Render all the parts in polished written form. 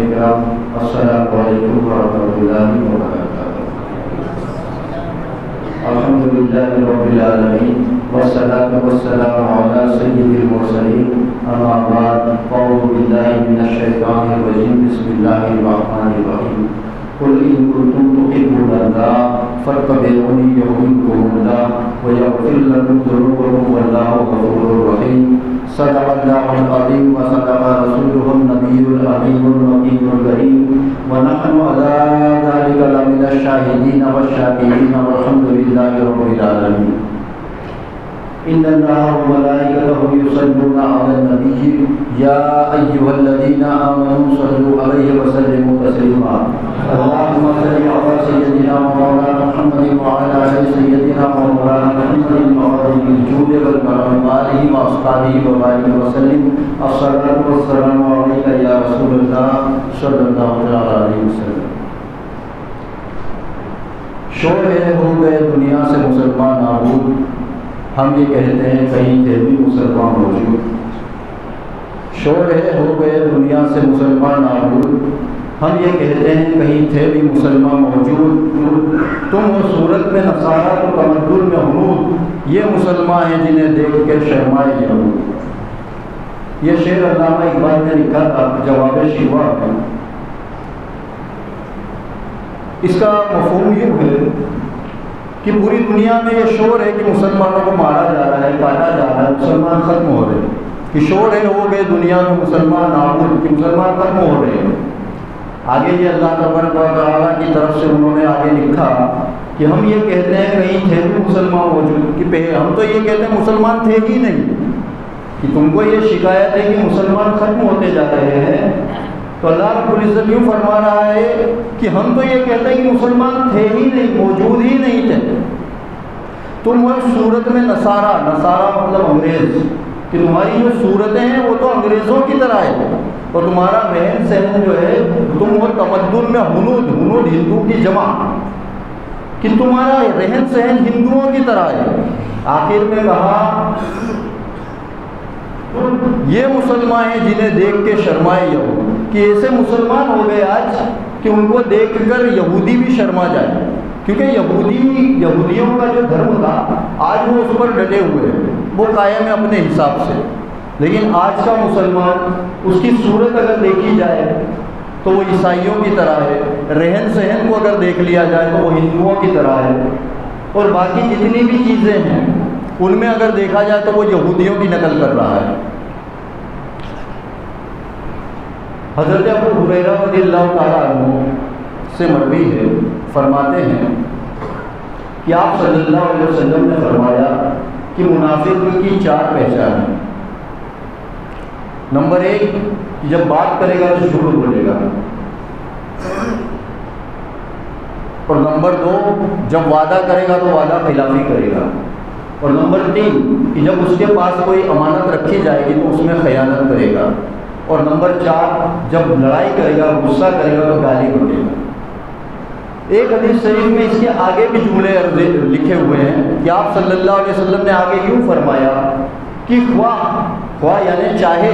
کرام، السلام علیکم ورحمۃ اللہ وبرکاتہ۔ الحمدللہ رب العالمین والصلاة والسلام علی سید المرسلین، اما بعد، اعوذ باللہ من الشیطان الرجیم، بسم اللہ الرحمن الرحیم۔ قل ان کنتم تحبون اللہ فاتبعونی یحببکم اللہ ویغفر لکم ذنوبکم واللہ غفور رحیم۔ صدق اللہ العظیم وصدق رسولہ النبی الامین المکین الکریم، ونحن علی ذلک لمن الشاہدین والشاکرین والحمد للہ رب العالمین۔ ان اللہ وملائکتہ یصلون علی النبی یا ایھا الذین آمنوا صلوا علیہ وسلموا تسلیما۔ اللهم صل على سيدنا مولانا محمد وعلى آل سيدنا مولانا محمد وعلى الجود والكرم وآله وأصحابه وبارك وسلم۔ الصلاة والسلام عليك يا رسول الله صلى الله عليه وسلم۔ شعبے ہو گئے دنیا سے مسلمان نابود، ہم یہ کہتے ہیں کہیں تھے بھی مسلمان موجود۔ شعبے ہو گئے دنیا سے مسلمان نابود، ہم یہ کہتے ہیں کہیں تھے بھی مسلمان موجود۔ تم ہو صورت میں نصارہ تو تمدن میں حنود، یہ مسلمان ہیں جنہیں دیکھ کے شرمائے یہود۔ یہ شعر علامہ اقبال نے لکھا تھا جواب شیوا میں۔ اس کا مفہوم یہ ہے کہ پوری دنیا میں یہ شور ہے کہ مسلمانوں کو مارا جا رہا ہے، کاٹا جا رہا ہے، مسلمان ختم ہو رہے ہیں، کہ شور ہے ہو گئے دنیا میں مسلمان نابود، کہ مسلمان ختم ہو رہے ہیں۔ آگے یہ اللہ تبارک و تعالیٰ کی طرف سے انہوں نے آگے لکھا کہ ہم یہ کہتے ہیں کہیں تھے بھی مسلمان موجود، کہ ہم تو یہ کہتے ہیں مسلمان تھے ہی نہیں، کہ تم کو یہ شکایت ہے کہ مسلمان ختم ہوتے جا رہے ہیں، تو اللہ رب العزت یوں فرما رہا ہے کہ ہم تو یہ کہتے ہیں کہ مسلمان تھے ہی نہیں، موجود ہی نہیں تھے۔ تم وہ صورت میں نصارہ مطلب انگریز، کہ تمہاری جو صورتیں ہیں وہ تو انگریزوں کی طرح ہے، اور تمہارا رہن سہن جو ہے تم وہ تمدن میں حنود ہندو کی جمع، کہ تمہارا رہن سہن ہندوؤں کی طرح ہے۔ آخر میں کہا یہ مسلمان ہیں جنہیں دیکھ کے شرمائے یہود، کہ ایسے مسلمان ہو گئے آج کہ ان کو دیکھ کر یہودی بھی شرما جائے، کیونکہ یہودیوں کا جو دھرم تھا آج وہ اس پر ڈٹے ہوئے ہیں، وہ قائم ہے اپنے حساب سے، لیکن آج کا مسلمان اس کی صورت اگر دیکھی جائے تو وہ عیسائیوں کی طرح ہے، رہن سہن کو اگر دیکھ لیا جائے تو وہ ہندوؤں کی طرح ہے، اور باقی جتنی بھی چیزیں ہیں ان میں اگر دیکھا جائے تو وہ یہودیوں کی نقل کر رہا ہے۔ حضرت ابو ہریرہ رضی اللہ تعالیٰ عنہ سے مروی ہے، فرماتے ہیں کہ آپ صلی اللہ علیہ وسلم نے فرمایا کہ منافق کی 4 پہچان ہیں۔ نمبر 1، جب بات کرے گا تو جھوٹ بولے گا، اور نمبر 2، جب وعدہ کرے گا تو وعدہ خلافی کرے گا، اور نمبر 3، کہ جب اس کے پاس کوئی امانت رکھی جائے گی تو اس میں خیانت کرے گا، اور نمبر 4، جب لڑائی کرے گا، غصہ کرے گا تو گالی بکے گا۔ ایک حدیث شریف میں اس کے آگے بھی جملے لکھے ہوئے ہیں کہ آپ صلی اللہ علیہ وسلم نے آگے یوں فرمایا کہ خواہ یعنی چاہے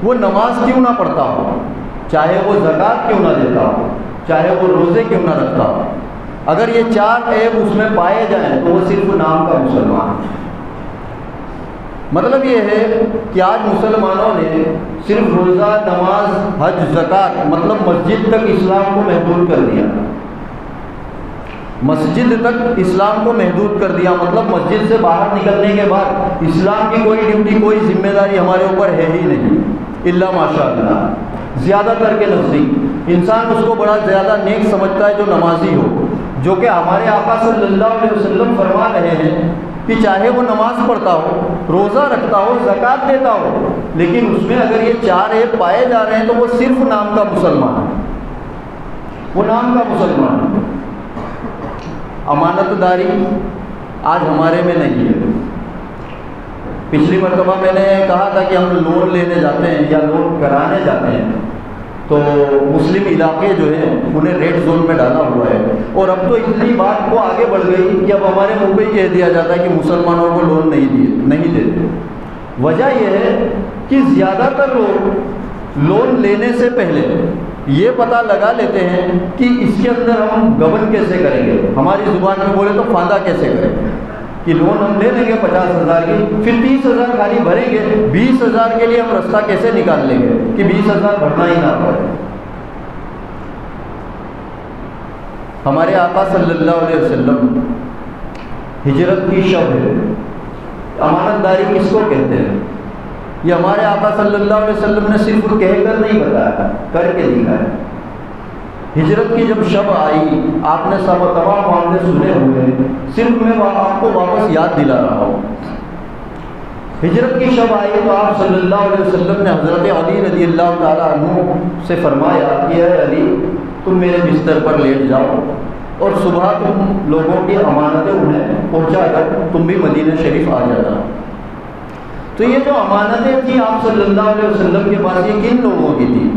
وہ نماز کیوں نہ پڑھتا ہو، چاہے وہ زکوٰۃ کیوں نہ دیتا ہو، چاہے وہ روزے کیوں نہ رکھتا ہو، اگر یہ 4 عیب اس میں پائے جائیں تو وہ صرف نام کا مسلمان ہے۔ مطلب یہ ہے کہ آج مسلمانوں نے صرف روزہ، نماز، حج، زکوٰۃ مطلب مسجد تک اسلام کو محدود کر دیا، مسجد تک اسلام کو محدود کر دیا، مطلب مسجد سے باہر نکلنے کے بعد اسلام کی کوئی ڈیوٹی، کوئی ذمہ داری ہمارے اوپر ہے ہی نہیں، الا ماشاء اللہ۔ زیادہ تر کے نزدیک انسان اس کو بڑا زیادہ نیک سمجھتا ہے جو نمازی ہو، جو کہ ہمارے آقا صلی اللہ علیہ وسلم فرما رہے ہیں کہ چاہے وہ نماز پڑھتا ہو، روزہ رکھتا ہو، زکوٰۃ دیتا ہو، لیکن اس میں اگر یہ 4 عیب پائے جا رہے ہیں تو وہ صرف نام کا مسلمان ہے، وہ نام کا مسلمان ہے۔ امانت داری آج ہمارے میں نہیں ہے۔ پچھلی مرتبہ میں نے کہا تھا کہ ہم لون لینے جاتے ہیں یا لون کرانے جاتے ہیں تو مسلم علاقے جو ہیں انہیں ریڈ زون میں ڈالا ہوا ہے، اور اب تو اتنی بات کو آگے بڑھ گئی کہ اب ہمارے منہ پہ ہی کہہ دیا جاتا ہے کہ مسلمانوں کو لون نہیں دیتے۔ وجہ یہ ہے کہ زیادہ تر لوگ لون لینے سے پہلے یہ پتہ لگا لیتے ہیں کہ اس کے اندر ہم گبن کیسے کریں گے، ہماری زبان میں بولے تو فاندہ کیسے کریں گے، کہ لون ہم لے لیں گے 50,000 کی، پھر 30,000 خالی بھریں گے، 20,000 کے لیے ہم رستہ کیسے نکال لیں گے کہ 20,000 بھرنا ہی نہ پڑے۔ ہمارے آقا صلی اللہ علیہ وسلم ہجرت کی شب ہے، امانت داری کس کو کہتے ہیں؟ یہ ہمارے آقا صلی اللہ علیہ وسلم نے صرف کہہ کر نہیں بتایا، کر کے دکھایا۔ ہجرت کی جب شب آئی، آپ نے سب تمام معاملے سنے ہوئے، صرف میں آپ کو واپس یاد دلا رہا ہوں۔ ہجرت کی شب آئی تو آپ صلی اللہ علیہ وسلم نے حضرت علی رضی اللہ تعالیٰ عنہ سے فرمایا کہ اے علی، تم میرے بستر پر لیٹ جاؤ اور صبح تم لوگوں کی امانتیں انہیں پہنچا کر تم بھی مدینہ شریف آ جانا۔ تو یہ جو امانتیں تھیں آپ صلی اللہ علیہ وسلم کے پاس، یہ کن لوگوں کی تھی؟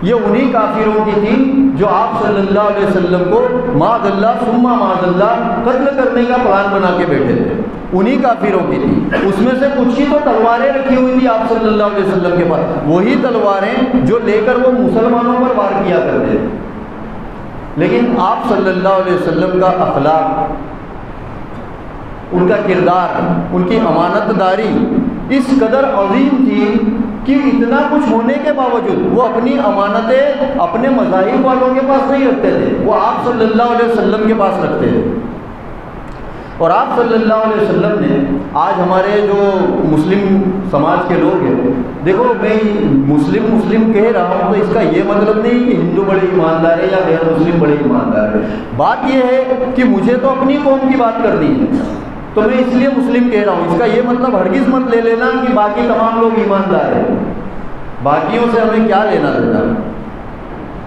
یہ انہی کافروں کی تھی جو آپ صلی اللہ علیہ وسلم کو معاذ اللہ ثم معاذ اللہ قتل کرنے کا پلان بنا کے بیٹھے تھے، انہی کافروں کی تھی۔ اس میں سے کچھ ہی تو تلواریں رکھی ہوئی تھی آپ صلی اللہ علیہ وسلم کے پاس، وہی تلواریں جو لے کر وہ مسلمانوں پر وار کیا کرتے تھے۔ لیکن آپ صلی اللہ علیہ وسلم کا اخلاق، ان کا کردار، ان کی امانت داری اس قدر عظیم تھی کہ اتنا کچھ ہونے کے باوجود وہ اپنی امانتیں اپنے مذاہب والوں کے پاس نہیں رکھتے تھے، وہ آپ صلی اللہ علیہ وسلم کے پاس رکھتے تھے۔ اور آپ صلی اللہ علیہ وسلم نے آج ہمارے جو مسلم سماج کے لوگ ہیں، دیکھو میں مسلم کہہ رہا ہوں تو اس کا یہ مطلب نہیں کہ ہندو بڑے ایماندار ہے یا غیر مسلم بڑے ایماندار ہے، بات یہ ہے کہ مجھے تو اپنی قوم کی بات کرنی ہے تو میں اس لیے مسلم کہہ رہا ہوں۔ اس کا یہ مطلب ہرگز مت لے لینا کہ باقی تمام لوگ ایماندار ہیں، باقیوں سے ہمیں کیا لینا دینا،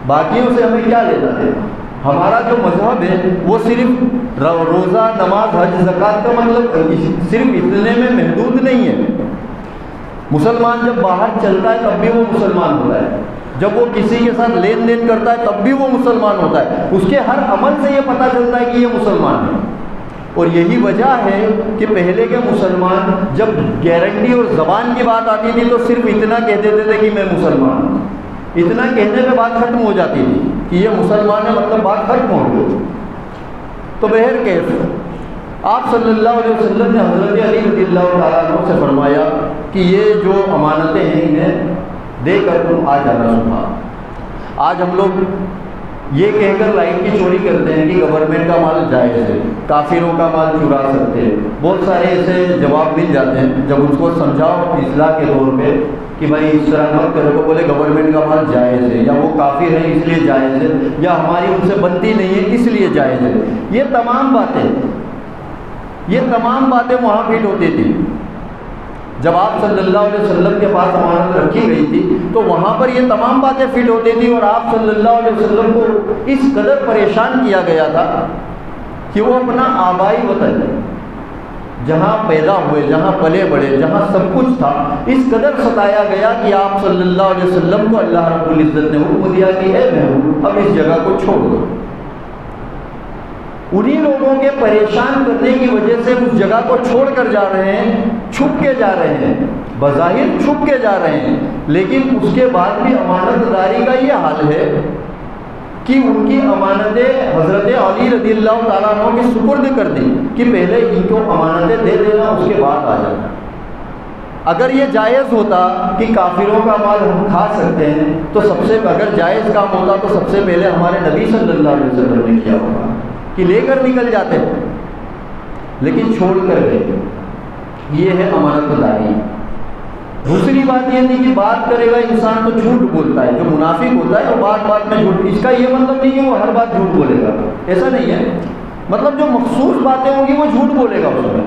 باقیوں سے ہمیں کیا لینا دینا۔ ہمارا جو مذہب ہے وہ صرف روزہ، نماز، حج، زکوٰۃ کا مطلب صرف اتنے میں محدود نہیں ہے۔ مسلمان جب باہر چلتا ہے تب بھی وہ مسلمان ہوتا ہے، جب وہ کسی کے ساتھ لین دین کرتا ہے تب بھی وہ مسلمان ہوتا ہے، اس کے ہر عمل سے یہ پتہ چلتا ہے کہ یہ مسلمان ہے۔ اور یہی وجہ ہے کہ پہلے کے مسلمان جب گارنٹی اور زبان کی بات آتی تھی تو صرف اتنا کہہ دیتے تھے کہ میں مسلمان ہوں، اتنا کہنے پہ بات ختم ہو جاتی تھی کہ یہ مسلمان ہے، مطلب بات ختم ہو گئی۔ تو بہرکیف آپ صلی اللہ علیہ وسلم نے حضرت علی رضی اللہ تعالیٰ عنہ سے فرمایا کہ یہ جو امانتیں ہیں انہیں دے کر تم آ جانا صبح۔ آج ہم لوگ یہ کہہ کر لائن کی چوری کرتے ہیں کہ گورنمنٹ کا مال جائز ہے، کافروں کا مال چرا سکتے ہیں، بہت سارے ایسے جواب مل جاتے ہیں۔ جب ان کو سمجھاؤ اصلاح کے طور پہ کہ بھائی اس طرح مت کرو، تو بولے گورنمنٹ کا مال جائز ہے، یا وہ کافر ہے اس لیے جائز ہے، یا ہماری ان سے بنتی نہیں ہے اس لیے جائز ہے۔ یہ تمام باتیں وہاں فٹ ہوتی تھی۔ جب آپ صلی اللہ علیہ وسلم کے پاس امانت رکھی گئی تھی تو وہاں پر یہ تمام باتیں فٹ ہوتی تھی، اور آپ صلی اللہ علیہ وسلم کو اس قدر پریشان کیا گیا تھا کہ وہ اپنا آبائی وطن جہاں پیدا ہوئے، جہاں پلے بڑھے، جہاں سب کچھ تھا، اس قدر ستایا گیا کہ آپ صلی اللہ علیہ وسلم کو اللہ رب العزت نے حکم دیا کہ اے محبوب اب اس جگہ کو چھوڑ دو۔ انہی لوگوں کے پریشان کرنے کی وجہ سے اس جگہ کو چھوڑ کر جا رہے ہیں، چھپ کے جا رہے ہیں، بظاہر چھپ کے جا رہے ہیں، لیکن اس کے بعد بھی امانت داری کا یہ حال ہے کہ ان کی امانتیں حضرت علی رضی اللہ تعالیٰ عنہ کی سپرد کر دی کہ پہلے ان کو امانتیں دے دینا، اس کے بعد آ جانا۔ اگر یہ جائز ہوتا کہ کافروں کا مال ہم کھا سکتے ہیں تو اگر جائز کام ہوتا تو سب سے پہلے ہمارے نبی صلی اللہ علیہ وسلم نے کیا ہوگا کہ لے کر نکل جاتے، لیکن چھوڑ کر گئے۔ یہ ہے امانت داری۔ دوسری بات یہ تھی کہ بات کرے گا انسان تو جھوٹ بولتا ہے، جو منافق ہوتا ہے وہ بات بات میں جھوٹ، اس کا یہ مطلب نہیں کہ وہ ہر بات جھوٹ بولے گا، ایسا نہیں ہے، مطلب جو مخصوص باتیں ہوں گی وہ جھوٹ بولے گا، اس میں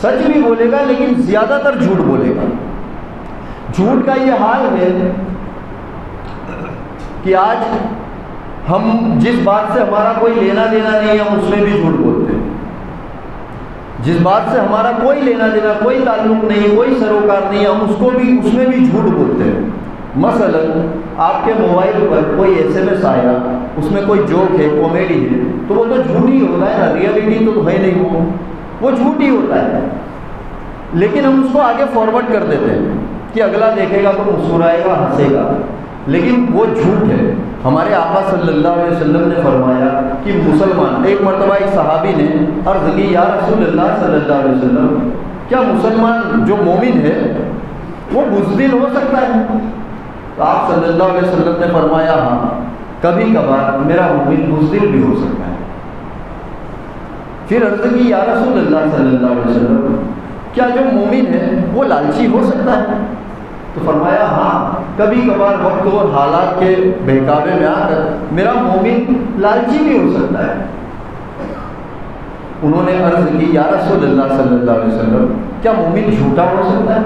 سچ بھی بولے گا لیکن زیادہ تر جھوٹ بولے گا۔ جھوٹ کا یہ حال ہے کہ آج ہم جس بات سے ہمارا کوئی لینا دینا نہیں ہے ہم اس میں بھی جھوٹ بولتے ہیں، جس بات سے ہمارا کوئی لینا دینا، کوئی تعلق نہیں، کوئی سروکار نہیں ہے، ہم اس میں بھی جھوٹ بولتے ہیں۔ مثلا آپ کے موبائل پر کوئی SMS آیا، اس میں کوئی جوک ہے، کامیڈی ہے، تو وہ تو جھوٹ ہی ہوتا ہے نا، ریئلٹی تو ہے نہیں، وہ جھوٹ ہی ہوتا ہے، لیکن ہم اس کو آگے فارورڈ کر دیتے ہیں کہ اگلا دیکھے گا تو مسکرائے گا، ہنسے گا، لیکن وہ جھوٹ ہے۔ ہمارے آقا صلی اللہ علیہ وسلم نے فرمایا کہ مسلمان، ایک مرتبہ ایک صحابی نے عرض کی یا رسول اللہ صلی اللہ علیہ وسلم، کیا مسلمان جو مومن ہے وہ بزدل ہو سکتا ہے؟ تو آپ صلی اللہ علیہ وسلم نے فرمایا ہاں، کبھی کبھار میرا مومن بزدل بھی ہو سکتا ہے۔ پھر عرض کی یا رسول اللہ صلی اللہ علیہ وسلم، کیا جو مومن ہے وہ لالچی ہو سکتا ہے؟ تو فرمایا ہاں، کبھی کبھار وقت اور حالات کے بہکاوے میں آ کر میرا مومن لالچی بھی ہو سکتا ہے۔ انہوں نے عرض کی یا رسول اللہ صلی اللہ علیہ وسلم، کیا مومن جھوٹا ہو سکتا ہے؟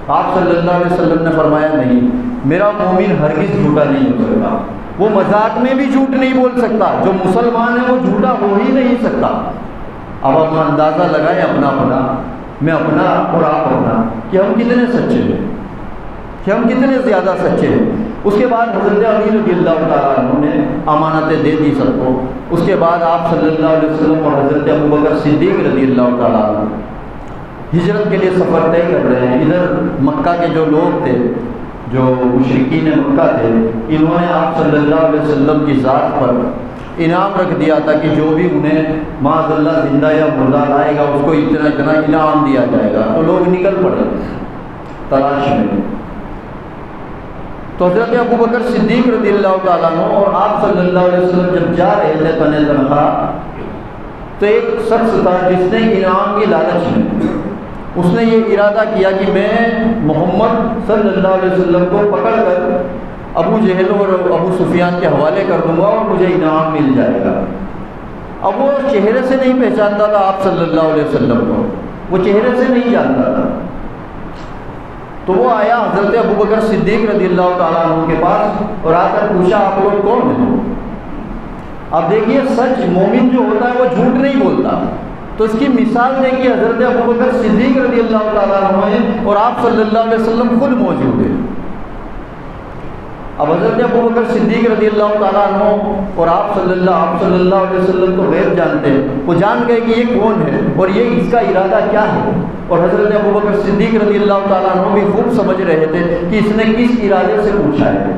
آپ صلی اللہ علیہ وسلم نے فرمایا نہیں، میرا مومن ہرگز جھوٹا نہیں ہو سکتا، وہ مذاق میں بھی جھوٹ نہیں بول سکتا، جو مسلمان ہے وہ جھوٹا ہو ہی نہیں سکتا۔ اب ہم اندازہ لگائیں اپنا، میں اپنا اور آپ اپنا، کہ ہم کتنے سچے ہیں، کہ ہم کتنے زیادہ سچے ہیں۔ اس کے بعد حضرت علی رضی اللہ تعالیٰ عنہ نے امانتیں دے دی سب کو۔ اس کے بعد آپ صلی اللہ علیہ وسلم اور حضرت ابوبکر صدیق رضی اللہ تعالیٰ عنہ ہجرت کے لیے سفر طے کر رہے ہیں۔ ادھر مکہ کے جو لوگ تھے، جو مشرکین مکہ تھے، انہوں نے آپ صلی اللہ علیہ وسلم کی ذات پر انعام رکھ دیا تھا کہ جو بھی انہیں معاذ اللہ زندہ یا مردہ لائے گا اس کو اتنا اتنا انعام دیا جائے گا۔ تو لوگ نکل پڑے تلاش میں۔ تو حضرت ابوبکر صدیق رضی اللہ تعالیٰ عنہ اور آپ صلی اللہ علیہ وسلم جب جا رہے تھے تن تنہا، تو ایک شخص تھا جس نے انعام کی لالچ میں اس نے یہ ارادہ کیا کہ میں محمد صلی اللہ علیہ وسلم کو پکڑ کر ابو جہل اور ابو سفیان کے حوالے کر دوں گا اور مجھے انعام مل جائے گا۔ اب وہ چہرے سے نہیں پہچانتا تھا آپ صلی اللہ علیہ وسلم کو، وہ چہرے سے نہیں جانتا تھا۔ تو وہ آیا حضرت ابوبکر صدیق رضی اللہ تعالیٰ عنہ کے پاس اور آ کر پوچھا آپ لوگ کون ہیں؟ اب دیکھیے سچ مومن جو ہوتا ہے وہ جھوٹ نہیں بولتا، تو اس کی مثال دیکھیے حضرت ابوبکر صدیق رضی اللہ تعالیٰ عنہ ہیں اور آپ صلی اللہ علیہ وسلم خود موجود ہیں۔ اب حضرت ابوبکر صدیق رضی اللہ تعالیٰ عنہ اور آپ صلی اللہ علیہ وسلم تو غیب جانتے ہیں، وہ جان گئے کہ یہ کون ہے اور یہ اس کا ارادہ کیا ہے، اور حضرت ابوبکر صدیق رضی اللہ تعالیٰ عنہ بھی خوب سمجھ رہے تھے کہ اس نے کس ارادے سے پوچھا ہے۔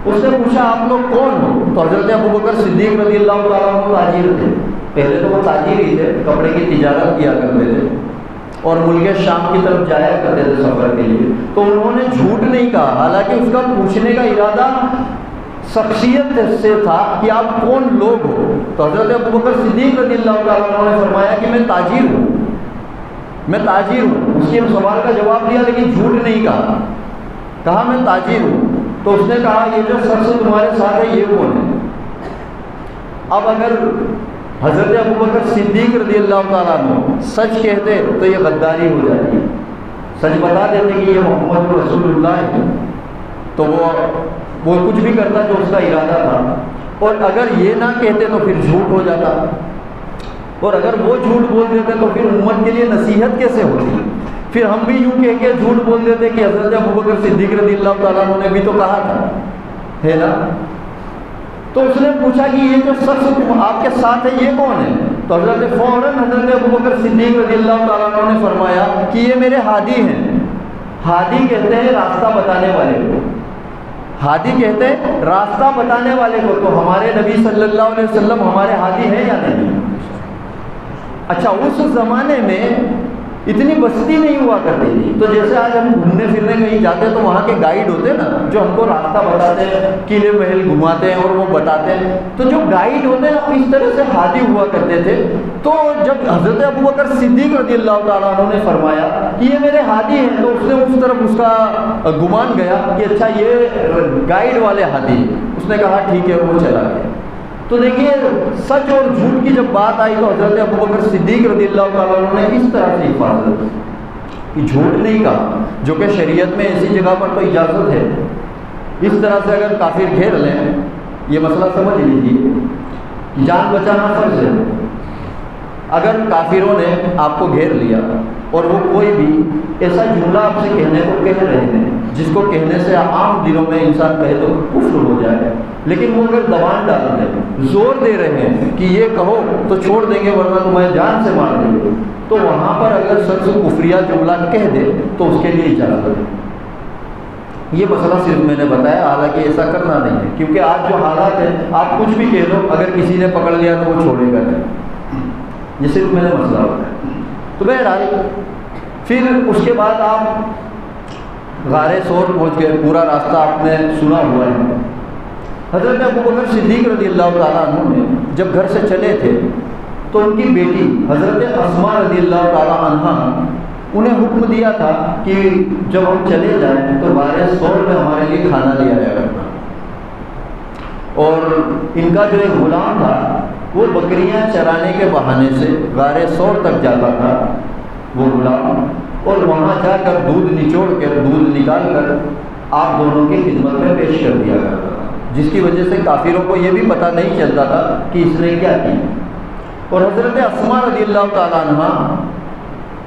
اس نے پوچھا آپ لوگ کون ہو؟ تو حضرت ابوبکر صدیق رضی اللہ تعالیٰ عنہ تاجر تھے، پہلے تو وہ تاجر ہی تھے، کپڑے کی تجارت کیا کرتے تھے اور ملک شام کی طرف جایا کرتے تھے سفر کے لیے۔ تو انہوں نے جھوٹ نہیں کہا، حالانکہ اس کا پوچھنے کا ارادہ شخصیت سے تھا کہ آپ کون لوگ ہو۔ تو حضرت ابوبکر صدیق رضی اللہ تعالیٰ عنہ نے فرمایا کہ میں تاجر ہوں، میں تاجر ہوں۔ اس کے سوال کا جواب دیا لیکن جھوٹ نہیں کہا میں تاجر ہوں۔ تو اس نے کہا یہ جو شخص تمہارے ساتھ ہے یہ کون ہے؟ اب اگر حضرت ابوبکر صدیق رضی اللہ تعالیٰ عنہ سچ کہتے تو یہ غداری ہو جاتی، سچ بتا دیتے کہ یہ محمد رسول اللہ ہے، تو وہ کچھ بھی کرتا جو اس کا ارادہ تھا، اور اگر یہ نہ کہتے تو پھر جھوٹ ہو جاتا، اور اگر وہ جھوٹ بول دیتے تو پھر امت کے لیے نصیحت کیسے ہوتی؟ پھر ہم بھی یوں کہہ کے جھوٹ بول دیتے کہ حضرت ابوبکر صدیق رضی اللہ تعالیٰ عنہ نے بھی تو کہا تھا، ہے نا؟ تو اس نے پوچھا کہ یہ جو شخص آپ کے ساتھ ہے یہ کون ہے؟ تو فوراً حضرت ابوبکر صدیق رضی اللہ تعالیٰ عنہ نے فرمایا کہ یہ میرے ہادی ہیں۔ ہادی کہتے ہیں راستہ بتانے والے کو، ہادی کہتے ہیں راستہ بتانے والے کو۔ تو ہمارے نبی صلی اللہ علیہ وسلم ہمارے ہادی ہیں یا نہیں؟ اچھا، اس زمانے میں اتنی بستی نہیں ہوا کرتی تھی، تو جیسے آج ہم گھومنے پھرنے کہیں جاتے ہیں تو وہاں کے گائیڈ ہوتے ہیں نا جو ہم کو راستہ بتاتے ہیں، قلعے محل گھماتے ہیں اور وہ بتاتے ہیں، تو جو گائیڈ ہوتے ہیں اس طرح سے ہادی ہوا کرتے تھے۔ تو جب حضرت ابوبکر صدیق رضی اللہ تعالیٰ عنہ نے فرمایا کہ یہ میرے ہادی ہیں، تو اس نے اس طرف اس کا گمان گیا کہ اچھا یہ گائیڈ والے ہادی ہیں۔ اس نے کہا ٹھیک ہے، وہ چلا گیا۔ تو دیکھیے سچ اور جھوٹ کی جب بات آئی تو حضرت ابوبکر صدیق رضی اللہ تعالیٰ عنہ نے اس طرح سے حفاظت کی کہ جھوٹ نہیں کہا، جو کہ شریعت میں ایسی جگہ پر تو اجازت ہے۔ اس طرح سے اگر کافر گھیر لیں، یہ مسئلہ سمجھ لیجیے، جان بچانا فرض ہے۔ اگر کافروں نے آپ کو گھیر لیا اور وہ کوئی بھی ایسا جملہ آپ سے کہنے کو کہہ رہے ہیں جس کو کہنے سے عام دنوں میں انسان کہے تو کفر ہو جائے، لیکن وہ اگر دبان ڈال رہے ہیں، زور دے رہے ہیں کہ یہ کہو تو چھوڑ دیں گے ورنہ تمہیں جان سے مار دیں گے، تو وہاں پر اگر شخص کفریہ جملہ کہہ دے تو اس کے لیے اجازت ہے۔ یہ مسئلہ صرف میں نے بتایا، حالانکہ ایسا کرنا نہیں ہے، کیونکہ آج جو حالات ہیں آپ کچھ بھی کہہ لو، اگر کسی نے پکڑ لیا تو وہ چھوڑے گا نہیں، یہ صرف میں نے مسئلہ بتایا۔ تو بہرحال پھر اس کے بعد آپ غار ثور پہنچ گئے، پورا راستہ آپ نے سنا ہوا ہے۔ حضرت ابوبکر صدیق رضی اللہ تعالیٰ عنہ نے جب گھر سے چلے تھے تو ان کی بیٹی حضرت اسماء رضی اللہ تعالیٰ عنہ انہیں حکم دیا تھا کہ جب ہم چلے جائیں تو غار ثور میں ہمارے لیے کھانا لے آیا کرنا، اور ان کا جو ایک غلام تھا وہ بکریاں چرانے کے بہانے سے غار ثور تک جاتا تھا وہ غلام، اور وہاں جا کر دودھ نچوڑ کر، دودھ نکال کر آپ دونوں کی خدمت میں پیش کر دیا کرتا تھا، جس کی وجہ سے کافروں کو یہ بھی پتہ نہیں چلتا تھا کہ اس نے کیا کی۔ اور حضرت اسماء رضی اللہ تعالیٰ عنہ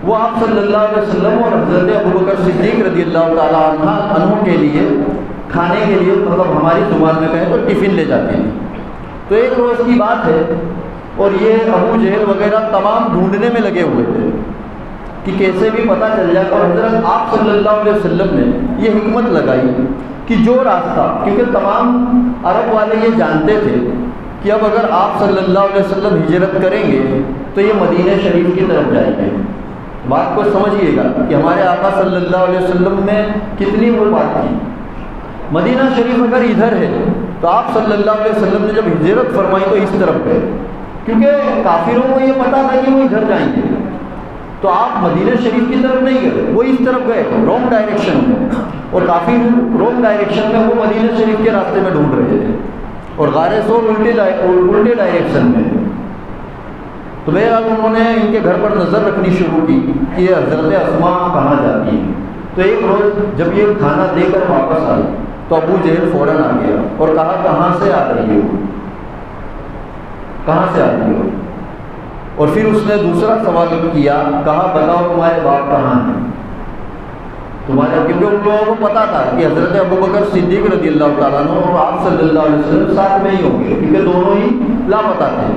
وہ آپ صلی اللہ علیہ وسلم اور حضرت ابوبکر صدیق رضی اللہ تعالیٰ عنہ کے لیے کھانے کے لیے، مطلب ہماری زبان میں کہیں تو ٹفن لے جاتے ہیں۔ تو ایک روز کی بات ہے، اور یہ ابو جہل وغیرہ تمام ڈھونڈنے میں لگے ہوئے تھے کہ کیسے بھی پتہ چل جائے، اور حضرت آپ صلی اللہ علیہ وسلم نے یہ حکمت لگائی کہ جو راستہ، کیونکہ تمام عرب والے یہ جانتے تھے کہ اب اگر آپ صلی اللہ علیہ وسلم ہجرت کریں گے تو یہ مدینہ شریف کی طرف جائیں گے۔ بات کو سمجھیے گا کہ ہمارے آقا صلی اللہ علیہ وسلم نے کتنی وہ بات کی۔ مدینہ شریف اگر ادھر ہے تو آپ صلی اللہ علیہ وسلم نے جب ہجرت فرمائی تو اس طرف گئے، کیونکہ کافروں کو یہ پتہ تھا کہ وہ ادھر جائیں گے، تو آپ مدینہ شریف کی طرف نہیں گئے، وہ اس طرف گئے رونگ ڈائریکشن میں، اور کافی رونگ ڈائریکشن میں وہ مدینہ شریف کے راستے میں ڈھونڈ رہے تھے، اور غار ثور الٹے ڈائریکشن میں۔ تو بہرحال انہوں نے ان کے گھر پر نظر رکھنی شروع کی کہ یہ حضرت اسماء کہاں جاتی ہیں۔ تو ایک روز جب یہ کھانا دے کر واپس آئی تو ابو جہل فوراً آ گیا اور کہا کہاں سے آ رہی ہو، کہاں سے آ رہی ہو؟ اور پھر اس نے دوسرا سوال کیا، کہا بتاؤ تمہارے باپ کہاں ہیں تمہارے، کیونکہ ان لوگوں کو پتا تھا کہ حضرت ابوبکر صدیق رضی اللہ تعالیٰ عنہ اور آپ صلی اللہ علیہ وسلم ساتھ میں ہی ہوں گے، کیونکہ دونوں ہی لاپتہ تھے۔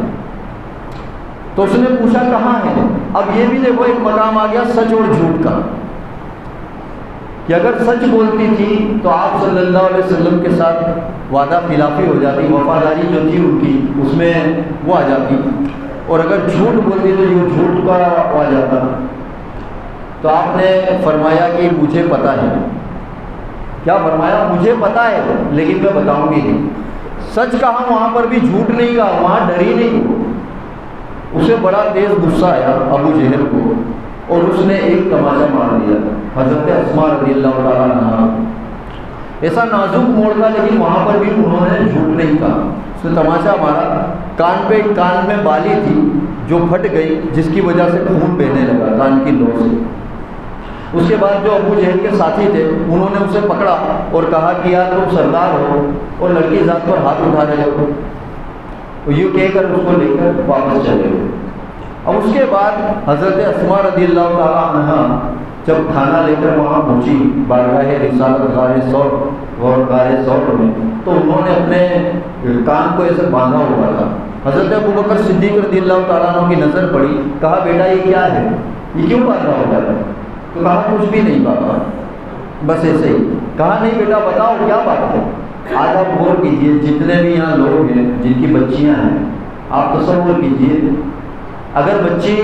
تو اس نے پوچھا کہاں ہے؟ اب یہ بھی دیکھو ایک مقام آ گیا سچ اور جھوٹ کا، کہ اگر سچ بولتی تھی تو آپ صلی اللہ علیہ وسلم کے ساتھ وعدہ خلافی ہو جاتی، وفاداری جو تھی ان کی اس میں وہ آ جاتی، اور اگر جھوٹ بولتی تو یہ جھوٹ کا آ جاتا۔ تو آپ نے فرمایا کہ مجھے پتہ ہے۔ کیا فرمایا؟ مجھے پتہ ہے لیکن میں بتاؤں گی نہیں۔ سچ کہا، وہاں پر بھی جھوٹ نہیں کہا، وہاں ڈری نہیں۔ اسے بڑا تیز غصہ آیا ابو جہل کو، اور اس نے ایک تماچا مار دیا حضرت اسماء رضی اللہ تعالیٰ عنہ۔ ایسا نازک موڑ تھا لیکن وہاں پر بھی انہوں نے جھوٹ نہیں کہا، اس نے تماچا مارا، کان میں بالی تھی جو پھٹ گئی، جس کی وجہ سے خون بہنے لگا کان کی لو سے۔ اس کے بعد جو ابو جہل کے ساتھی تھے انہوں نے اسے پکڑا اور کہا کہ یار تم سردار ہو اور لڑکی ذات پر ہاتھ اٹھا رہے ہو، تو یہ کہہ کر اس کو لے کر واپس چلے گئے۔ اب اس کے بعد حضرت اسماء رضی اللہ تعالیٰ عنہ جب کھانا لے کر وہاں پہنچی بارگاہ رسالت غار ثور میں، تو انہوں نے اپنے کان کو ایسے باندھا ہوا تھا۔ حضرت ابوبکر صدیق رضی اللہ تعالیٰ عنہ کی نظر پڑی، کہا بیٹا یہ کیا ہے، یہ کیوں باندھا ہوا ہے؟ تو کہا کچھ بھی نہیں بابا، بس ایسے ہی۔ کہا نہیں بیٹا بتاؤ کیا بات ہے۔ آج آپ غور کیجیے، جتنے بھی یہاں لوگ ہیں جن کی بچیاں ہیں، آپ تصور کیجیے اگر بچی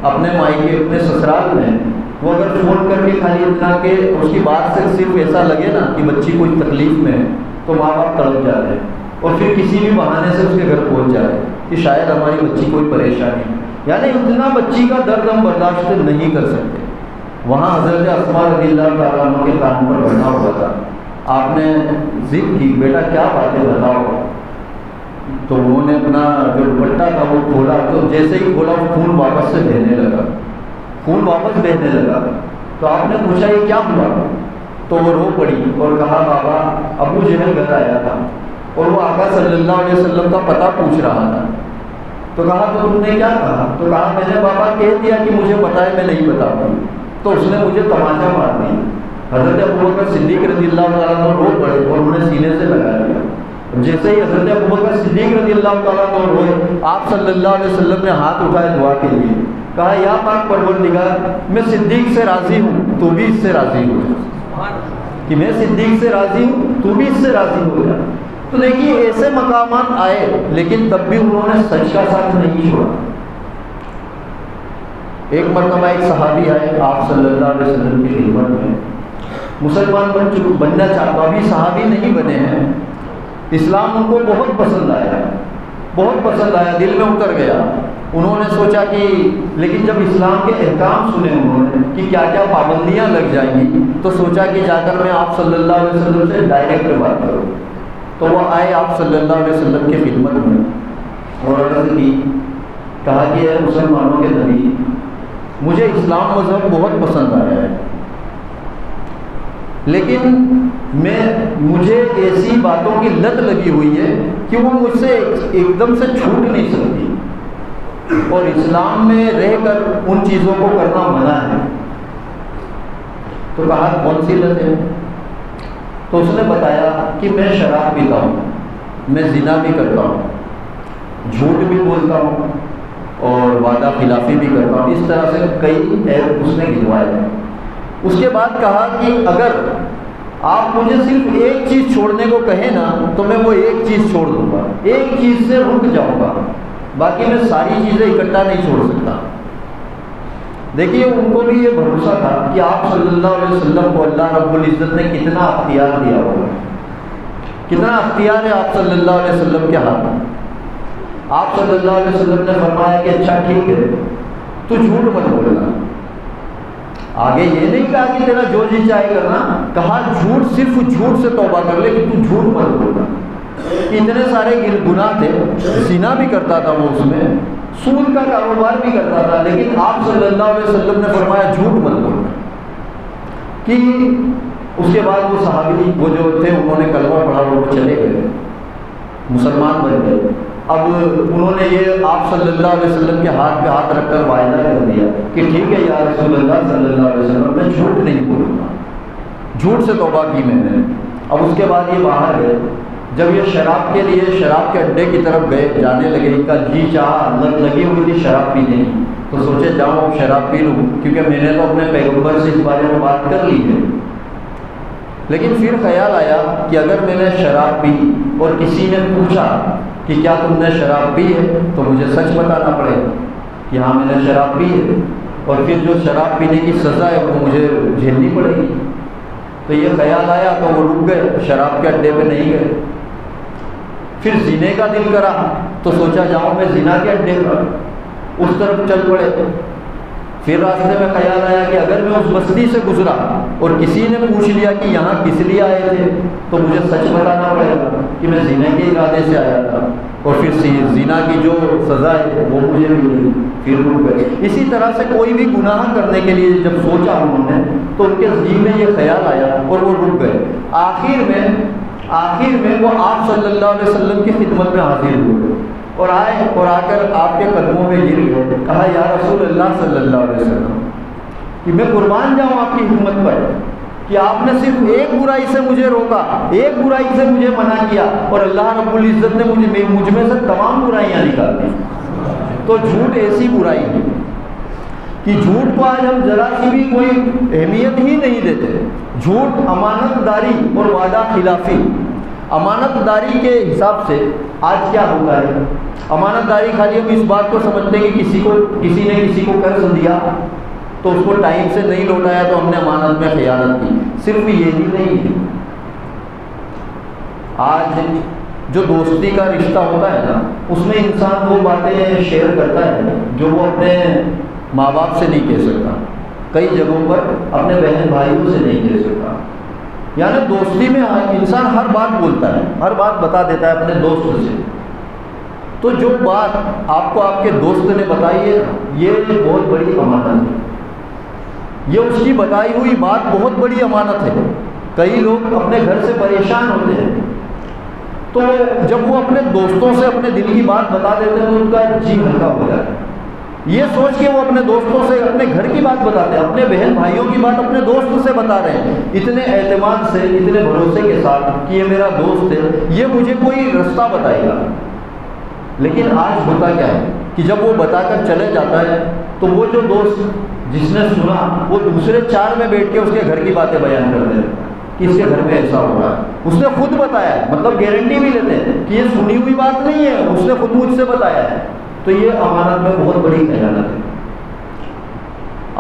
اپنے مائکے اپنے سسرال میں، وہ اگر فون کر کے خالی اتنا کہ اس کی بات سے صرف ایسا لگے نا کہ بچی کوئی تکلیف میں ہے، تو ماں باپ تڑپ جاتے ہیں، اور پھر کسی بھی بہانے سے اس کے گھر پہنچ جاتے کہ شاید ہماری بچی کوئی پریشانی، یعنی اتنا بچی کا درد ہم برداشت نہیں کر سکتے۔ وہاں حضرت اسماء رضی اللہ تعالیٰ عنہ کے کان پر بنا ہوا تھا۔ آپ نے ضد کی بیٹا کیا بات ہے بتاؤ، تو انہوں نے اپنا جو دوپٹہ تھا وہ کھولا، تو جیسے ہی کھولا خون واپس سے بہنے لگا، خون واپس بہنے لگا۔ تو آپ نے پوچھا یہ کیا ہوا، تو وہ رو پڑی اور کہا بابا ابو جہل گھر آیا تھا اور وہ آقا صلی اللہ علیہ وسلم کا پتہ پوچھ رہا تھا۔ تو کہا تو تم نے کیا کہا؟ تو کہا میں نے بابا کہہ دیا کہ مجھے پتہ ہے میں نہیں بتاؤں، تو اس نے مجھے تماچا مار دیا۔ حضرت ابوبکر صدیق رضی اللہ تعالیٰ عنہ رو پڑے اور انہوں نے سینے سے لگا دیا۔ جیسے ہی حضرت ابوبکر صدیق رضی اللہ تعالیٰ عنہ روئے، آپ صلی اللہ علیہ وسلم نے ہاتھ اٹھائے دعا کے لیے، کہا یا پاک پروردگار میں صدیق سے راضی ہوں، تو بھی اس سے راضی ہوں۔ کہ میں صدیق سے راضی ہوں، تو بھی اس سے راضی ہو جا۔ تو دیکھیے ایسے مقامات آئے، لیکن تب بھی انہوں نے سچ کا ساتھ نہیں چھوڑا۔ ایک مرتبہ ایک صحابی آئے آپ صلی اللہ علیہ وسلم کی خدمت میں، مسلمان بننا چاہتا، ابھی صحابی نہیں بنے ہیں، اسلام ان کو بہت پسند آیا، بہت پسند آیا، دل میں اتر گیا۔ انہوں نے سوچا کہ لیکن جب اسلام کے احکام سنے انہوں نے کہ کیا کیا پابندیاں لگ جائیں گی، تو سوچا کہ جا کر میں آپ صلی اللہ علیہ وسلم سے ڈائریکٹ بات کروں۔ تو وہ آئے آپ صلی اللہ علیہ وسلم کی خدمت میں اور عرض کی، کہا کہ اے مسلمانوں کے نبی، مجھے اسلام مذہب بہت پسند آیا ہے، لیکن مجھے ایسی باتوں کی لت لگی ہوئی ہے کہ وہ مجھ سے ایک دم سے چھوٹ نہیں سکتی، اور اسلام میں رہ کر ان چیزوں کو کرنا منع ہے۔ تو کہا کون سی لت ہے؟ تو اس نے بتایا کہ میں شراب پیتا ہوں، میں زنا بھی کرتا ہوں، جھوٹ بھی بولتا ہوں، اور وعدہ خلافی بھی کرتا ہوں۔ اس طرح سے کئی عیب اس نے گنوائے۔ اس کے بعد کہا کہ اگر آپ مجھے صرف ایک چیز چھوڑنے کو کہیں نا تو میں وہ ایک چیز چھوڑ دوں گا، ایک چیز سے رک جاؤں گا، باقی میں ساری چیزیں اکٹھا نہیں چھوڑ سکتا۔ دیکھیے ان کو بھی یہ بھروسہ تھا کہ آپ صلی اللہ علیہ وسلم کو اللہ رب العزت نے کتنا اختیار دیا ہوگا، کتنا اختیار ہے آپ صلی اللہ علیہ وسلم کے ہاتھ میں۔ آپ صلی اللہ علیہ وسلم نے فرمایا کہ اچھا ٹھیک ہے، تو جھوٹ مت بولنا۔ آگے یہ نہیں کہا کہ تیرا جو جی چاہے کرنا، کہا جھوٹ، صرف جھوٹ سے توبہ کر لے کہ تو جھوٹ مت بولنا۔ اتنے سارے گناہ تھے، زنا بھی کرتا تھا وہ، اس میں سود کا کاروبار بھی کرتا تھا، لیکن آپ صلی اللہ علیہ وسلم نے فرمایا جھوٹ مت بولنا۔ کہ اس کے بعد وہ صحابی وہ جو تھے انہوں نے کلمہ پڑھا، وہ چلے گئے، مسلمان بن گئے۔ اب انہوں نے یہ آپ صلی اللہ علیہ وسلم کے ہاتھ پہ ہاتھ رکھ کر وعدہ کر دیا کہ ٹھیک ہے یا رسول اللہ صلی اللہ علیہ وسلم، میں جھوٹ نہیں بولوں گا، جھوٹ سے توبہ کی میں نے۔ اب اس کے بعد یہ باہر گئے، جب یہ شراب کے لیے شراب کے اڈے کی طرف گئے، جانے لگے، ان کا جی چاہا، لت لگی ہوئی تھی شراب پینے کی، تو سوچے جاؤں اب شراب پی لوں، کیونکہ میں نے تو اپنے پیغمبر سے اس بارے میں بات کر لی ہے۔ لیکن پھر خیال آیا کہ اگر میں نے شراب پی اور کسی نے پوچھا کہ کیا تم نے شراب پی ہے، تو مجھے سچ بتانا پڑے کہ ہاں میں نے شراب پی ہے، اور پھر جو شراب پینے کی سزا ہے وہ مجھے جھیلنی پڑے گی۔ تو یہ خیال آیا تو وہ رک گئے، شراب کے اڈے پہ نہیں گئے۔ پھر زنے کا دل کرا تو سوچا جاؤں میں زنا کے اڈے پر، اس طرف چل پڑے۔ پھر راستے میں خیال آیا کہ اگر میں اس بستی سے گزرا اور کسی نے پوچھ لیا کہ یہاں کس لیے آئے تھے، تو مجھے سچ بتانا پڑے گا کہ میں زنا کے ارادے سے آیا تھا، اور پھر زنا کی جو سزا ہے وہ مجھے ملی۔ پھر رک گئے۔ اسی طرح سے کوئی بھی گناہ کرنے کے لیے جب سوچا انہوں نے تو ان کے ذہن میں یہ خیال آیا اور وہ رک گئے۔ آخر میں وہ آپ صلی اللہ علیہ وسلم کی خدمت میں حاضر ہوئے اور آئے اور آ کر آپ کے قدموں میں گر گئے۔ کہا یا رسول اللہ صلی اللہ علیہ وسلم کہ میں قربان جاؤں آپ کی خدمت پر کہ آپ نے صرف ایک برائی سے مجھے روکا، ایک برائی سے مجھے منع کیا، اور اللہ رب العزت نے مجھ میں سے تمام برائیاں نکال دی۔ تو جھوٹ ایسی برائی ہے کہ جھوٹ کو آج ہم ذرا سی بھی کوئی اہمیت ہی نہیں دیتے۔ جھوٹ، امانت داری اور وعدہ خلافی۔ امانت داری کے حساب سے آج کیا ہوتا ہے؟ امانت داری خالی ہم اس بات کو سمجھتے ہیں کہ کسی نے کسی کو قرض دیا تو اس کو ٹائم سے نہیں لوٹایا تو ہم نے امانت میں خیانت کی۔ صرف یہی نہیں ہے، آج جو دوستی کا رشتہ ہوتا ہے نا، اس میں انسان وہ باتیں شیئر کرتا ہے جو وہ اپنے ماں باپ سے نہیں کہہ سکتا، کئی جگہوں پر اپنے بہن بھائیوں سے نہیں کہہ سکتا۔ یعنی دوستی میں انسان ہر بات بولتا ہے، ہر بات بتا دیتا ہے اپنے دوست سے۔ تو جو بات آپ کو آپ کے دوست نے بتائی ہے یہ بہت بڑی امانت ہے، یہ اس کی بتائی ہوئی بات بہت بڑی امانت ہے۔ کئی لوگ اپنے گھر سے پریشان ہوتے ہیں تو جب وہ اپنے دوستوں سے اپنے دل کی بات بتا دیتے ہیں تو ان کا جی ہلکا ہو جاتا ہے۔ یہ سوچ کے وہ اپنے دوستوں سے اپنے گھر کی بات بتاتے ہیں، اپنے بہن بھائیوں کی بات اپنے دوست سے بتا رہے ہیں، اتنے اعتماد سے، اتنے بھروسے کے ساتھ کہ یہ میرا دوست ہے، یہ مجھے کوئی رستہ بتائے گا۔ لیکن آج ہوتا کیا ہے کہ جب وہ بتا کر چلے جاتا ہے تو وہ جو دوست جس نے سنا وہ دوسرے چار میں بیٹھ کے اس کے گھر کی باتیں بیان کر دے، کہ اس کے گھر میں ایسا ہو رہا ہے. اس نے خود بتایا, مطلب گارنٹی بھی لیتے ہیں کہ یہ سنی ہوئی بات نہیں ہے, اس نے خود مجھ سے بتایا ہے. تو یہ امانت میں بہت بڑی خیانت ہے.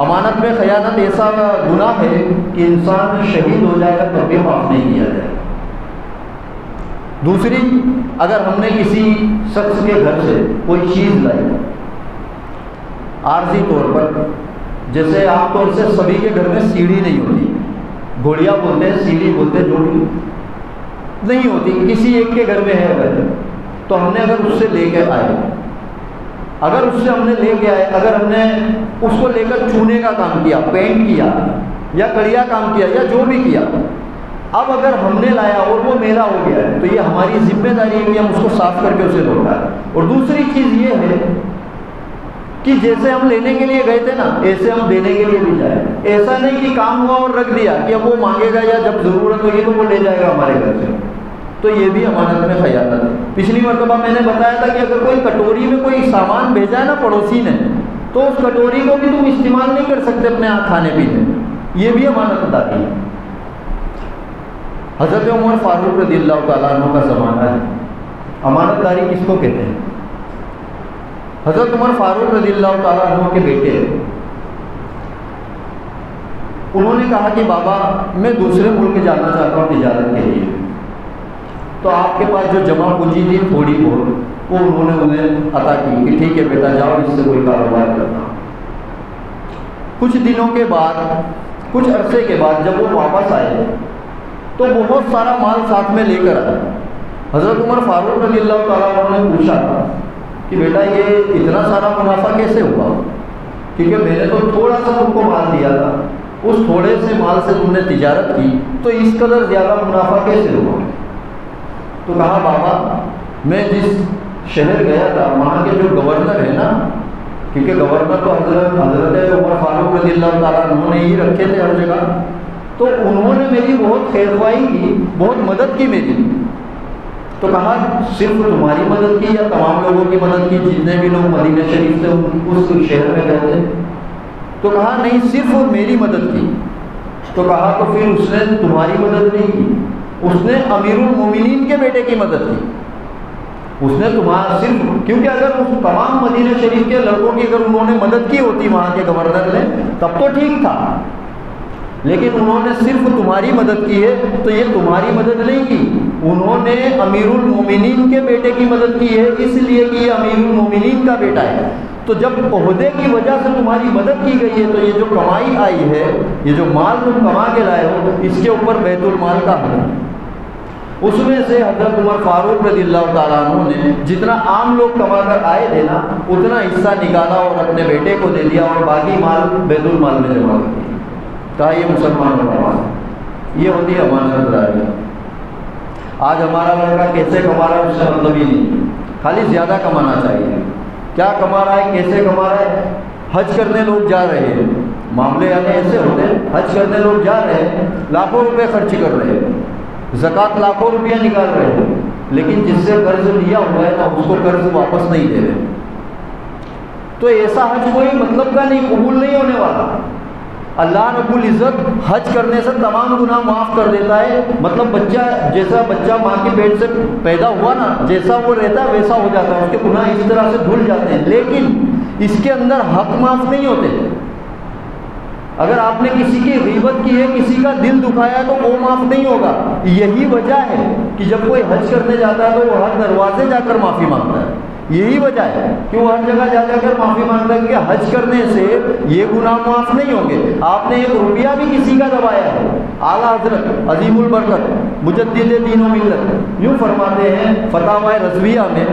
امانت میں خیانت ایسا گناہ ہے کہ انسان شہید ہو جائے گا تب بھی معاف نہیں کیا جائے گا. دوسری, اگر ہم نے کسی شخص کے گھر سے کوئی چیز لائی عارضی طور پر, جیسے عام طور سے سبھی کے گھر میں سیڑھی نہیں ہوتی, گھوڑیا بولتے ہیں, سیڑھی بولتے ہیں, جو نہیں ہوتی, کسی ایک کے گھر میں ہے اگر, تو ہم نے اگر اس سے لے کے آئے, اگر اس سے ہم نے لے کے آئے, اگر ہم نے اس کو لے کر چونے کا کام کیا, پینٹ کیا یا کڑیا کام کیا یا جو بھی کیا, اب اگر ہم نے لایا اور وہ میلا ہو گیا ہے تو یہ ہماری ذمہ داری ہے کہ ہم اس کو صاف کر کے اسے لوٹائیں. اور دوسری چیز یہ ہے کہ جیسے ہم لینے کے لیے گئے تھے نا, ایسے ہم دینے کے لیے بھی جائیں. ایسا نہیں کہ کام ہوا اور رکھ دیا کہ اب وہ مانگے گا یا جب ضرورت ہوگی تو وہ لے جائے گا ہمارے گھر سے. تو یہ بھی امانت میں خیانت ہے. پچھلی مرتبہ میں نے بتایا تھا کہ اگر کوئی کٹوری میں کوئی سامان بھیجا ہے نا پڑوسی نے, تو اس کٹوری کو بھی تم استعمال نہیں کر سکتے اپنے ہاتھ کھانے پینے. یہ بھی امانت داری ہے. حضرت عمر فاروق رضی اللہ تعالیٰ عنہ کا زمانہ ہے. امانت داری کس کو کہتے ہیں؟ حضرت عمر فاروق رضی اللہ تعالیٰ عنہ کے بیٹے, انہوں نے کہا کہ بابا میں دوسرے ملک جانا چاہتا ہوں تجارت کے لیے. تو آپ کے پاس جو جمع پونجی تھی تھوڑی بہت, وہ انہوں نے انہیں عطا کی کہ ٹھیک ہے بیٹا جاؤ, اس سے کوئی کاروبار کرنا. کچھ دنوں کے بعد, کچھ عرصے کے بعد جب وہ واپس آئے تو بہت سارا مال ساتھ میں لے کر آئے. حضرت عمر فاروق رضی اللہ تعالیٰ عنہ نے پوچھا کہ بیٹا یہ اتنا سارا منافع کیسے ہوا؟ کیونکہ میں نے تو تھوڑا سا تم کو مال دیا تھا, اس تھوڑے سے مال سے تم نے تجارت کی, تو اس قدر زیادہ منافع کیسے ہوا؟ تو کہا بابا میں جس شہر گیا تھا وہاں کے جو گورنر ہے نا, کیونکہ گورنر تو حضرت عمر فاروق رضی اللہ تعالیٰ عنہ نے ہی رکھے تھے ہر جگہ, تو انہوں نے میری بہت خیرخواہی کی, بہت مدد کی میری. تو کہا صرف تمہاری مدد کی یا تمام لوگوں کی مدد کی جتنے بھی لوگ مدینہ شریف سے اس شہر میں گئے تھے؟ تو کہا نہیں, صرف میری مدد کی. تو کہا تو پھر اس نے تمہاری مدد نہیں کی, اس نے امیر المومنین کے بیٹے کی مدد کی. اس نے تمہارا صرف, کیونکہ اگر اس تمام مدینہ شریف کے لڑکوں کی اگر انہوں نے مدد کی ہوتی وہاں کے گورنر نے تب تو ٹھیک تھا, لیکن انہوں نے صرف تمہاری مدد کی ہے, تو یہ تمہاری مدد نہیں کی, انہوں نے امیر المومنین کے بیٹے کی مدد کی ہے, اس لیے کہ یہ امیر المومنین کا بیٹا ہے. تو جب عہدے کی وجہ سے تمہاری مدد کی گئی ہے تو یہ جو کمائی آئی ہے, یہ جو مال تم کما کے لائے ہو, اس کے اوپر بیت المال کا حق ہے. اس میں سے حضرت عمر فاروق رضی اللہ تعالیٰ عنہ نے جتنا عام لوگ کما کر آئے تھے نا, اتنا حصہ نکالا اور اپنے بیٹے کو دے دیا, اور باقی مال بیت المال میں جمع کر دیا. کہا یہ مسلمانوں کا مال, یہ ہوتی ہے امانت داری. آج ہمارا لڑکا کیسے کما رہا ہے اس سے مطلب ہی نہیں, خالی زیادہ کمانا چاہیے. کیا کما رہا ہے, کیسے کما رہا ہے؟ حج کرنے لوگ جا رہے ہیں, معاملے یعنی ایسے ہوتے ہیں, حج کرنے لوگ جا رہے ہیں, لاکھوں روپے خرچ کر رہے ہیں, زکوٰۃ لاکھوں روپیہ نکال رہے ہیں, لیکن جس سے قرض لیا ہوا ہے نا اس کو قرض واپس نہیں دے رہے. تو ایسا حج کوئی مطلب کا نہیں, قبول نہیں ہونے والا. اللہ رب العزت حج کرنے سے تمام گناہ معاف کر دیتا ہے. مطلب بچہ, جیسا بچہ ماں کے پیٹ سے پیدا ہوا نا, جیسا وہ رہتا ہے ویسا ہو جاتا ہے, اس کے گناہ اس طرح سے دھل جاتے ہیں, لیکن اس کے اندر حق معاف نہیں ہوتے. اگر آپ نے کسی کی غیبت کی ہے, کسی کا دل دکھایا ہے, تو وہ معاف نہیں ہوگا. یہی وجہ ہے کہ جب کوئی حج کرنے جاتا ہے تو وہ ہر دروازے جا کر معافی مانگتا ہے. یہی وجہ ہے کہ وہ ہر جگہ جا جا کر معافی مانگتا ہے, کہ حج کرنے سے یہ گناہ معاف نہیں ہوں گے. آپ نے ایک روپیہ بھی کسی کا دبایا ہے, اعلیٰ حضرت عظیم البرکت مجدد دین و ملت یوں فرماتے ہیں فتاوی رضویہ میں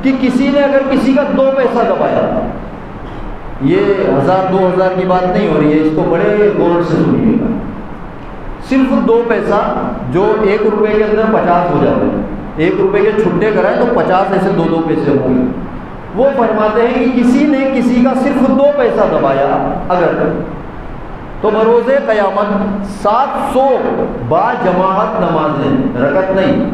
کہ کسی نے اگر کسی کا 2 پیسہ دبایا, یہ 1000-2000 کی بات نہیں ہو رہی ہے, اس کو بڑے غور سے سنیے گا, صرف 2 پیسہ جو 1 روپے کے اندر 50 ہو جاتے ہیں, 1 روپے کے چھٹے کرائے تو 50 ایسے 2 پیسے ہوں گے. وہ فرماتے ہیں کہ کسی نے کسی کا صرف 2 پیسہ دبایا اگر, تو بروز قیامت 700 با جماعت نمازیں, رکعت نہیں,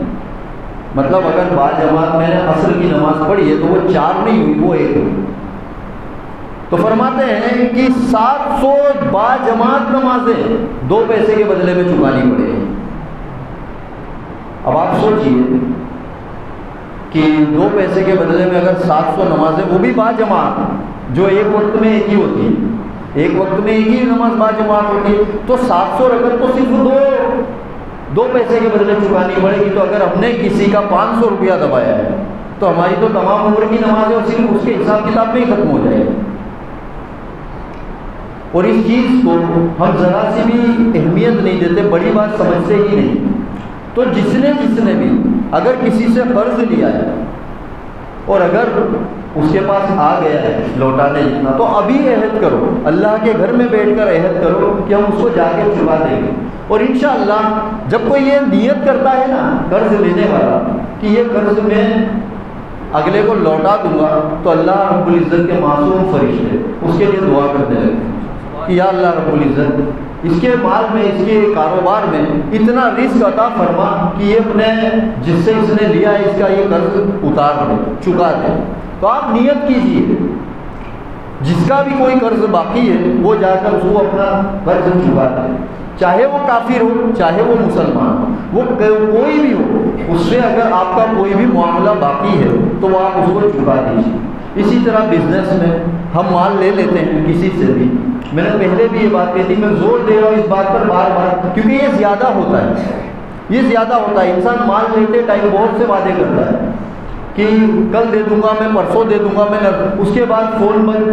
مطلب اگر با جماعت میں نے عصر کی نماز پڑھی ہے تو وہ 4 نہیں ہوئی, وہ 1 ہوئی. تو فرماتے ہیں کہ 700 با جماعت نمازیں 2 پیسے کے بدلے میں چکانی پڑے گی. سوچیے کہ 2 پیسے کے بدلے میں اگر 700 نمازیں، وہ بھی با جماعت، جو ایک وقت میں ایک ہی ہوتی ہے، ایک وقت میں ایک ہی نماز با جماعت ہوتی ہے، تو 700 رقم تو صرف 2 پیسے کے بدلے چکانی پڑے گی۔ تو اگر ہم نے کسی کا 500 روپیہ دبایا ہے تو ہماری تو تمام عمر کی نماز ہے اور صرف اس کے حساب کتاب میں ہی ختم ہو جائے گی۔ اور اس چیز کو ہم ذرا سی بھی اہمیت نہیں دیتے، بڑی بات سمجھتے ہی نہیں۔ تو جس نے بھی اگر کسی سے قرض لیا ہے اور اگر اس کے پاس آ گیا ہے لوٹانے جتنا، تو ابھی عہد کرو، اللہ کے گھر میں بیٹھ کر عہد کرو کہ ہم اس کو جا کے چکا دیں گے۔ اور انشاءاللہ جب کوئی یہ نیت کرتا ہے نا قرض لینے والا کہ یہ قرض میں اگلے کو لوٹا دوں گا، تو اللہ رب العزت کے معصوم فرشتے اس کے لیے دعا کرنے لگتے ہیں کہ یا اللہ رب العزت اس کے مال میں، اس کے کاروبار میں اتنا رزق عطا فرما کہ یہ اپنے جس سے اس نے لیا ہے اس کا یہ قرض اتار دے، چکا دے۔ تو آپ نیت کیجیے جس کا بھی کوئی قرض باقی ہے وہ جا کر اس کو اپنا قرض چکا دے، چاہے وہ کافر ہو چاہے وہ مسلمان ہو، وہ کوئی بھی ہو، اس سے اگر آپ کا کوئی بھی معاملہ باقی ہے تو وہ آپ اس کو چکا دیجیے۔ اسی طرح بزنس میں ہم مال لے لیتے ہیں کسی سے بھی، میں نے پہلے بھی یہ بات کہی تھی، میں زور دے رہا ہوں اس بات پر بار بار کیونکہ یہ زیادہ ہوتا ہے، یہ زیادہ ہوتا ہے۔ انسان مال لیتے ٹائم بہت سے وعدے کرتا ہے کہ کل دے دوں گا میں، پرسوں دے دوں گا میں، اس کے بعد فون بند،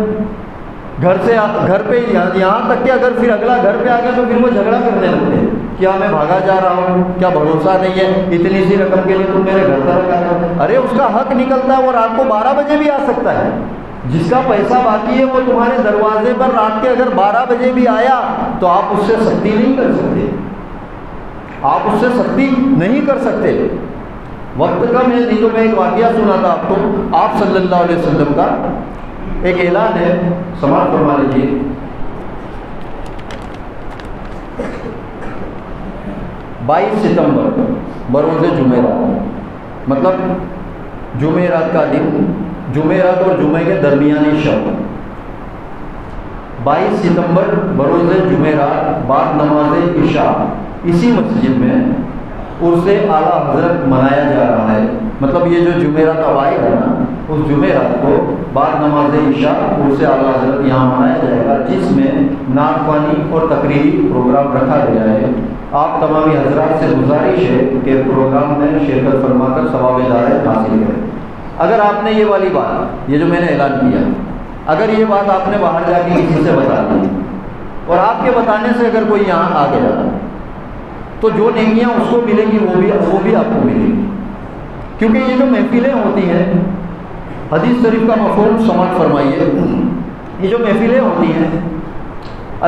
گھر پہ یہاں تک کہ اگر پھر اگلا گھر پہ آ گیا تو پھر وہ جھگڑا کرنے لگتے ہیں، کیا میں بھاگا جا رہا ہوں، کیا بھروسہ نہیں ہے، اتنی سی رقم کے لیے تم میرے گھر پر رکھا ہے۔ ارے اس کا حق نکلتا ہے، وہ رات کو 12 بجے بھی آ سکتا ہے۔ جس کا پیسہ باقی ہے وہ تمہارے دروازے پر رات کے اگر 12 بجے بھی آیا تو آپ اس سے سختی نہیں کر سکتے، آپ اس سے سختی نہیں کر سکتے۔ وقت کم ہے، نہیں تو میں ایک واقعہ سنا تھا آپ کو۔ آپ صلی اللہ علیہ وسلم کا ایک اعلان ہے، سماعت فرما لیجیے۔ 22 ستمبر بروز جمعرات، مطلب جمعرات کا دن، جمعرات اور جمعے کے درمیانی شب، 22 ستمبر بروز جمعرات بعد نماز عشاء اسی مسجد میں عرس اعلیٰ حضرت منایا جا رہا ہے۔ مطلب یہ جو جمعرات اب آئے گا نا، اس جمعرات کو بعد نماز عشاء عرس اعلیٰ حضرت یہاں منایا جائے گا، جس میں نعت خوانی اور تقریری پروگرام رکھا گیا ہے۔ آپ تمامی حضرات سے گزارش ہے کہ پروگرام میں شرکت فرما کر ثواب دارین حاصل کریں۔ اگر آپ نے یہ والی بات، یہ جو میں نے اعلان کیا، اگر یہ بات آپ نے باہر جا کے کسی سے بتا دی اور آپ کے بتانے سے اگر کوئی یہاں آ گیا تو جو نیکیاں اس کو ملیں گی وہ بھی آپ کو ملیں گی، کیونکہ یہ جو محفلیں ہوتی ہیں، حدیث شریف کا مفہوم سماعت فرمائیے، یہ جو محفلیں ہوتی ہیں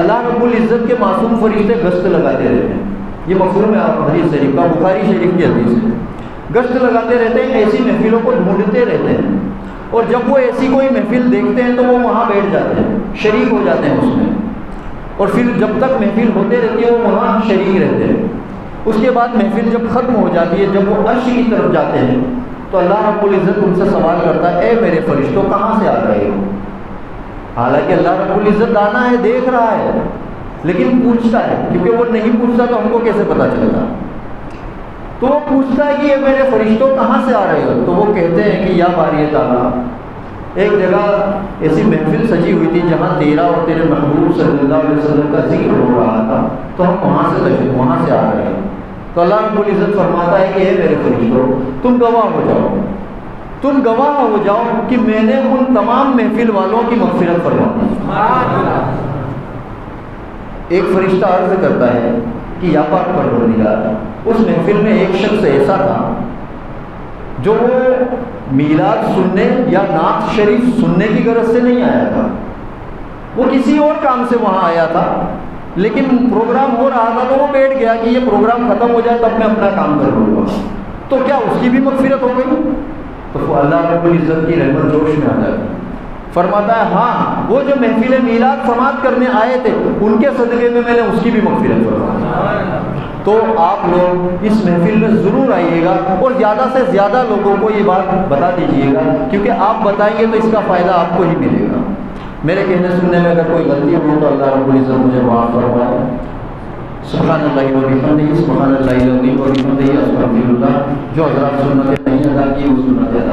اللہ رب العزت کے معصوم فرشتے گشت لگاتے رہتے ہیں۔ یہ مفہوم ہے حدیث شریف کا، بخاری شریف کی حدیث ہے۔ گشت لگاتے رہتے ہیں، ایسی محفلوں کو ڈھونڈتے رہتے ہیں، اور جب وہ ایسی کوئی محفل دیکھتے ہیں تو وہ وہاں بیٹھ جاتے ہیں، شریک ہو جاتے ہیں اس میں، اور پھر جب تک محفل ہوتے رہتی ہے وہ وہاں شریک رہتے ہیں۔ اس کے بعد محفل جب ختم ہو جاتی ہے، جب وہ عرش کی طرف جاتے ہیں تو اللہ رب العزت ان سے سوال کرتا ہے، اے میرے فرشتوں کہاں سے آ رہے ہو؟ حالانکہ اللہ رب العزت دانا ہے، دیکھ رہا ہے، لیکن پوچھتا ہے، کیونکہ وہ نہیں پوچھتا تو ہم کو کیسے پتہ چلتا؟ تو وہ پوچھتا ہے کہ یہ میرے فرشتوں کہاں سے آ رہے ہو؟ تو وہ کہتے ہیں کہ یا باری تعالیٰ، ایک جگہ ایسی محفل سجی ہوئی تھی جہاں تیرا اور تیرے محبوب صلی اللہ علیہ وسلم کا ذکر ہو رہا تھا، تو ہم وہاں سے آ رہے ہیں۔ تو اللہ رب العزت فرماتا ہے کہ اے میرے فرشتوں، تم گواہ ہو جاؤ، تم گواہ ہو جاؤ کہ میں نے ان تمام محفل والوں کی مغفرت فرما دی۔ ایک فرشتہ عرض کرتا ہے کہ یا پاک پروردگار، اس محفل میں ایک شخص ایسا تھا جو وہ میلاد سننے یا نعت شریف سننے کی غرض سے نہیں آیا تھا، وہ کسی اور کام سے وہاں آیا تھا، لیکن پروگرام ہو رہا تھا تو وہ بیٹھ گیا کہ یہ پروگرام ختم ہو جائے تب میں اپنا کام کر لوں گا۔ تو کیا اس کی بھی مغفرت ہو گئی؟ تو اللہ رب العزت کی رحمت جوش میں آ جاتی، فرماتا ہے ہاں، وہ جو محفل میلاد سماعت کرنے آئے تھے ان کے صدقے میں نے اس کی بھی مغفرت فرمائی۔ تو آپ لوگ اس محفل میں ضرور آئیے گا اور زیادہ سے زیادہ لوگوں کو یہ بات بتا دیجیے گا، کیونکہ آپ بتائیں گے تو اس کا فائدہ آپ کو ہی ملے گا۔ میرے کہنے سننے میں اگر کوئی غلطی ہو تو اللہ رب العزت مجھے معاف فرمائے۔ سبحان اللہ و بحمدہ، سبحان اللہ العظیم و بحمدہ، استغفر اللہ۔ جو حضرات سنتیں نہیں ادا کی وہ سنتیں